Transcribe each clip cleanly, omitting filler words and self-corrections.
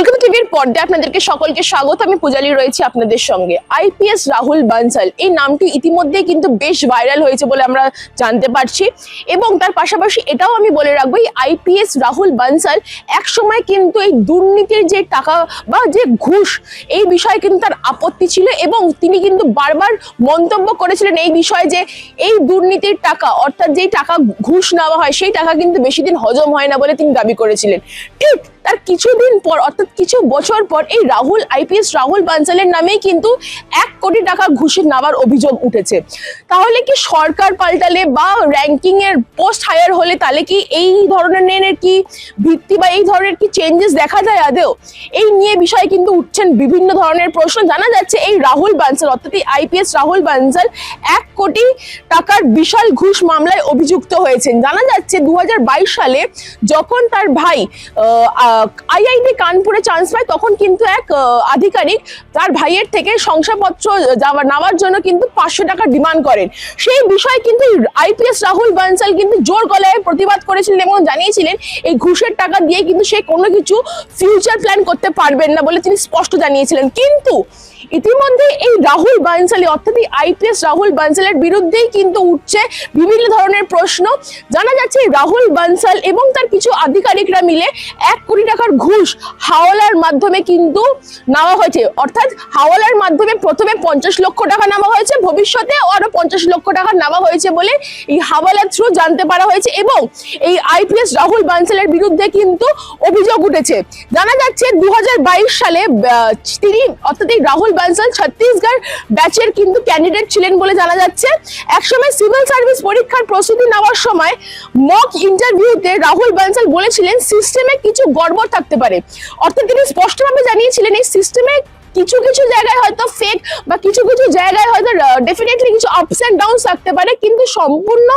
কলকাতা টিভির পর্দায় আপনাদেরকে সকলকে স্বাগত। আমি পূজালি রয়েছি আপনাদের সঙ্গে। আইপিএস রাহুল বানসাল এই নামটি ইতিমধ্যে কিন্তু বেশ ভাইরাল হয়েছে বলে আমরা জানতে পারছি, এবং তার পাশাপাশি এটাও আমি বলে রাখবো এই আইপিএস রাহুল বানসাল একসময় কিন্তু এই দুর্নীতির যে টাকা বা যে ঘুষ এই বিষয়ে কিন্তু তার আপত্তি ছিল, এবং তিনি কিন্তু বারবার মন্তব্য করেছিলেন এই বিষয়ে যে এই দুর্নীতির টাকা অর্থাৎ যেই টাকা ঘুষ নেওয়া হয় সেই টাকা কিন্তু বেশি দিন হজম হয় না বলে তিনি দাবি করেছিলেন। ঠিক তার কিছুদিন পর অর্থাৎ কিছু বছর পর এই আইপিএস রাহুল বানসালের নামেই কিন্তু 1 কোটি টাকা ঘুষের নেওয়ার অভিযোগ উঠেছে। তাহলে কি সরকার পাল্টালে বা র্যাঙ্কিং এর পোস্ট হায়ার হলে তাহলে কি এই ধরনের কি ভিত্তি বা এই ধরনের কি চেঞ্জেস দেখা যায় আদৌ? এই নিয়ে বিষয়ে কিন্তু উঠছেন বিভিন্ন ধরনের প্রশ্ন। জানা যাচ্ছে এই রাহুল বানসাল অর্থাৎ এই আইপিএস রাহুল বানসাল 1 কোটি টাকার বিশাল ঘুষ মামলায় অভিযুক্ত হয়েছেন। জানা যাচ্ছে 2022 সালে যখন তার ভাই আইআইটি কানপুরে চান্স পায় তখন কিন্তু এক আধিকারিক তার ভাইয়ের থেকে শংসাপত্র নেওয়ার জন্য কিন্তু 500 টাকা ডিমান্ড করেন। সেই বিষয়ে কিন্তু আইপিএস রাহুল বানসাল কিন্তু জোর গলায় প্রতিবাদ করেছিলেন এবং জানিয়েছিলেন এই ঘুষের টাকা দিয়ে কিন্তু সে কোনো কিছু ফিউচার প্ল্যান করতে পারবেন না বলে তিনি স্পষ্ট জানিয়েছিলেন। কিন্তু ইতিমধ্যে এই রাহুল বানসাল অর্থাৎ এই আইপিএস রাহুল বানসালের বিরুদ্ধেই কিন্তু উঠছে বিভিন্ন ধরনের প্রশ্ন। জানা যাচ্ছে রাহুল বানসাল এবং তার কিছু আধিকারিকরা মিলে 1 কোটি টাকার ঘুষ হাওলার মাধ্যমে কিন্তু নেওয়া হয়েছে, অর্থাৎ হাওলার মাধ্যমে প্রথমে 50 লক্ষ টাকা নেওয়া হয়েছে, ভবিষ্যতে আরো 50 লক্ষ টাকা নেওয়া হয়েছে বলে এই হাওলার থ্রু জানতে পারা হয়েছে, এবং এই আইপিএস রাহুল বানসালের বিরুদ্ধে কিন্তু অভিযোগ উঠেছে। জানা যাচ্ছে 2022 সালে তিনি অর্থাৎ এই রাহুল বানসাল ছত্তিশগড় ব্যাচের কিন্তু ক্যান্ডিডেট ছিলেন বলে জানা যাচ্ছে। একসময় সিভিল সার্ভিস পরীক্ষার প্রস্তুতি নেওয়ার সময় মক ইন্টারভিউতে রাহুল বানসাল বলেছিলেন সিস্টেমে কিছু গড়বড় থাকতে পারে, অর্থাৎ তিনি স্পষ্টভাবে জানিয়েছিলেন এই সিস্টেমে কিছু কিছু জায়গায় হয়তো ফেক বা কিছু কিছু জায়গায় হয়তো ডেফিনেটলি কিছু আপস এন্ড ডাউনস থাকতে পারে, কিন্তু সম্পূর্ণ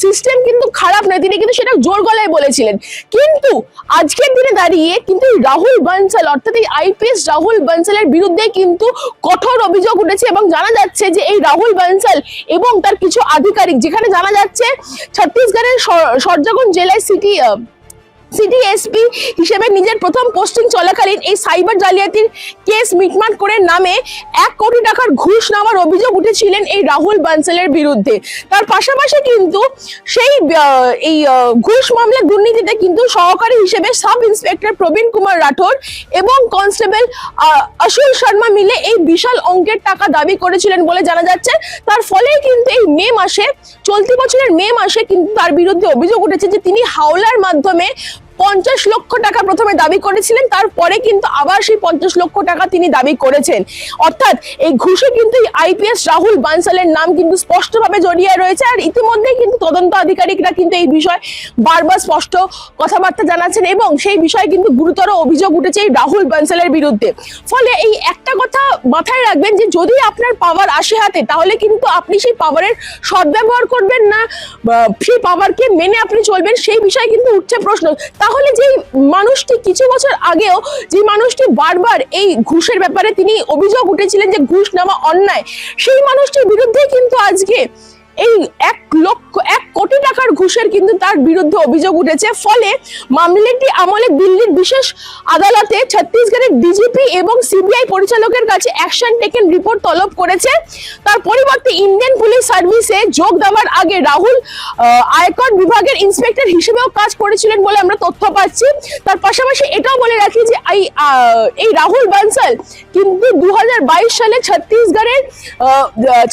সিস্টেম কিন্তু খারাপ নয়, তিনি কিন্তু সেটা জোর গলায় বলেছিলেন। কিন্তু আজকের দিনে দাঁড়িয়ে কিন্তু রাহুল বানসাল অর্থাৎ এই আইপিএস রাহুল বানসালের বিরুদ্ধে কিন্তু কঠোর অভিযোগ উঠেছে, এবং জানা যাচ্ছে যে এই রাহুল বানসাল এবং তার কিছু আধিকারিক, যেখানে জানা যাচ্ছে ছত্তিশগড়ের সরজাগন জেলায় সিটি এসপি হিসেবে নিজের প্রথম পোস্টিং চলাকালীন এই সাইবার জালিয়াতির কেস মিটমাট করে নামে 1 কোটি টাকার ঘুষ নেওয়ার অভিযোগ উঠেছিলেন এই রাহুল বানসালের বিরুদ্ধে। তার পাশাপাশি কিন্তু সেই এই ঘুষ মামলার দুর্নীতিতে কিন্তু সহকারী হিসেবে সাব ইন্সপেক্টর প্রবীণ কুমার রাঠোর এবং কনস্টেবল আশুল শর্মা মিলে এই বিশাল অঙ্কের টাকা দাবি করেছিলেন বলে জানা যাচ্ছে। তার ফলে কিন্তু এই চলতি বছরের মে মাসে কিন্তু তার বিরুদ্ধে অভিযোগ উঠেছে যে তিনি হাওলার মাধ্যমে 50 লক্ষ টাকা প্রথমে দাবি করেছিলেন, তারপরে কিন্তু আবার সেই 50 লক্ষ টাকা তিনি দাবি করেছেন। অর্থাৎ এই ঘুষে কিন্তু আইপিএস রাহুল বানসালের নাম কিন্তু স্পষ্টভাবে জড়িয়ে রয়েছে, আর ইতিমধ্যে কিন্তু তদন্ত আধিকারিকরা কিন্তু এই বিষয়ে বারবার স্পষ্ট কথাবার্তা জানাচ্ছেন, এবং সেই বিষয়ে কিন্তু গুরুতর অভিযোগ উঠেছে এই রাহুল বানসালের বিরুদ্ধে। ফলে এই একটা কথা মাথায় রাখবেন যে যদি আপনার পাওয়ার আসে হাতে তাহলে কিন্তু আপনি সেই পাওয়ারের সদ্ব্যবহার করবেন না, সেই পাওয়ারকে মেনে আপনি চলবেন, সেই বিষয়ে কিন্তু উঠছে প্রশ্ন। তাহলে যে মানুষটি কিছু বছর আগেও যে মানুষটি বারবার এই ঘুষের ব্যাপারে তিনি অভিযোগ উঠেছিলেন যে ঘুষ নেওয়া অন্যায়, সেই মানুষটির বিরুদ্ধে কিন্তু আজকে এই 1 কোটি টাকার ঘুষের কিন্তু তার বিরুদ্ধে অভিযোগ উঠেছে। ফলে মামলাটি আমলে দিল্লির বিশেষ আদালতে ছত্তিশগড়ের ডিজিপি এবং সিবিআই পরিচালকের কাছে অ্যাকশন টেকেন রিপোর্ট তলব করেছে। তার পরিবর্তে ইন্ডিয়ান পুলিশ সার্ভিসে যোগ দেওয়ার আগে রাহুল আয়কর বিভাগের ইন্সপেক্টর হিসেবেও কাজ করেছিলেন বলে আমরা তথ্য পাচ্ছি। তার পাশাপাশি এটাও বলে রাখি যে এই রাহুল বানসাল কিন্তু 2022 সালে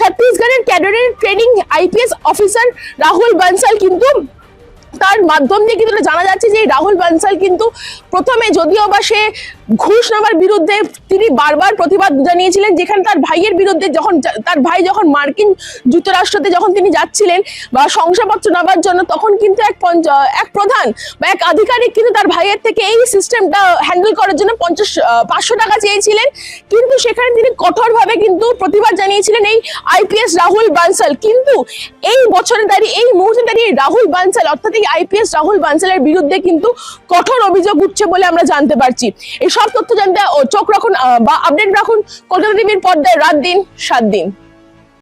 ছত্তিশগড়ের ক্যাডারের training IPS officer Rahul Bansal কিন্তু তার মাধ্যম দিয়ে কিন্তু জানা যাচ্ছে যে রাহুল বানসাল কিন্তু প্রথমে যদিও বা সে ঘুষ নেওয়ার বিরুদ্ধে তিনি বারবার প্রতিবাদ জানিয়েছিলেন, যেখানে তার ভাইয়ের বিরুদ্ধে তার ভাই যখন মার্কিন যুক্তরাষ্ট্রতে যখন তিনি যাচ্ছিলেন বা শংসাপত্র নেওয়ার জন্য, তখন কিন্তু এক প্রধান বা এক আধিকারিক কিন্তু তার ভাইয়ের থেকে এই সিস্টেমটা হ্যান্ডেল করার জন্য 500 টাকা চেয়েছিলেন, কিন্তু সেখানে তিনি কঠোরভাবে কিন্তু প্রতিবাদ জানিয়েছিলেন এই আইপিএস রাহুল বানসাল। কিন্তু এই বছরে দাঁড়িয়ে এই মুহূর্তে দাঁড়িয়ে রাহুল বানসাল অর্থাৎ এই আইপিএস রাহুল বানসালের বিরুদ্ধে কিন্তু কঠোর অভিযোগ উঠছে বলে আমরা জানতে পারছি। এই সব তথ্য জানতে চোখ রাখুন বা আপডেট রাখুন কলকাতা টিভির পর্দায় রাত দিন 7 দিন।